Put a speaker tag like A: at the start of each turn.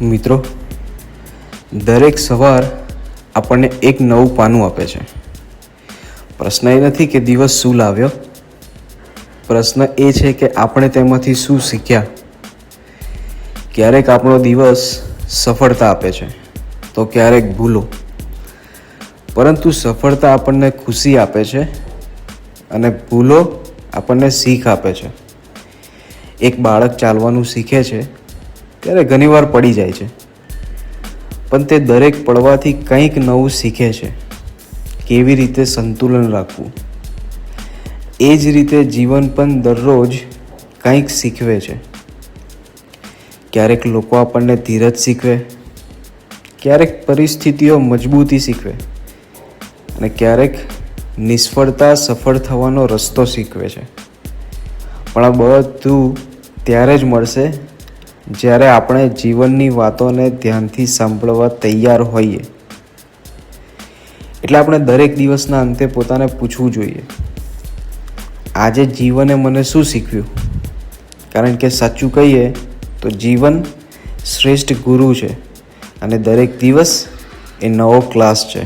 A: મિત્રો, દરેક સવાર આપણને એક નવું પાનું આપે છે. પ્રશ્ન એ નથી કે દિવસ શું લાવ્યો, પ્રશ્ન એ છે કે આપણે તેમાંથી શું શીખ્યા. ક્યારેક આપણો દિવસ સફળતા આપે છે તો ક્યારેક ભૂલો, પરંતુ સફળતા આપણને ખુશી આપે છે અને ભૂલો આપણને શીખ આપે છે. એક બાળક ચાલવાનું શીખે છે ત્યારે ઘણીવાર પડી જાય છે, પણ તે દરેક પડવાથી કંઈક નવું શીખે છે. કેવી રીતે સંતુલન રાખવું. એ જ રીતે જીવન પણ દરરોજ કંઈક શીખવે છે. ક્યારેક લોકો આપણને ધીરજ શીખવે, ક્યારેક પરિસ્થિતિઓ મજબૂતી શીખવે અને ક્યારેક નિષ્ફળતા સફળ થવાનો રસ્તો શીખવે છે. પણ આ બધું ત્યારે જ મળશે જ્યારે આપણે જીવનની વાતોને ધ્યાનથી સાંભળવા તૈયાર હોઈએ. એટલે આપણે દરેક દિવસના અંતે પોતાને પૂછવું જોઈએ, આજે જીવને મને શું શીખવ્યું? કારણ કે સાચું કહીએ તો જીવન શ્રેષ્ઠ ગુરુ છે અને દરેક દિવસ એ નવો ક્લાસ છે.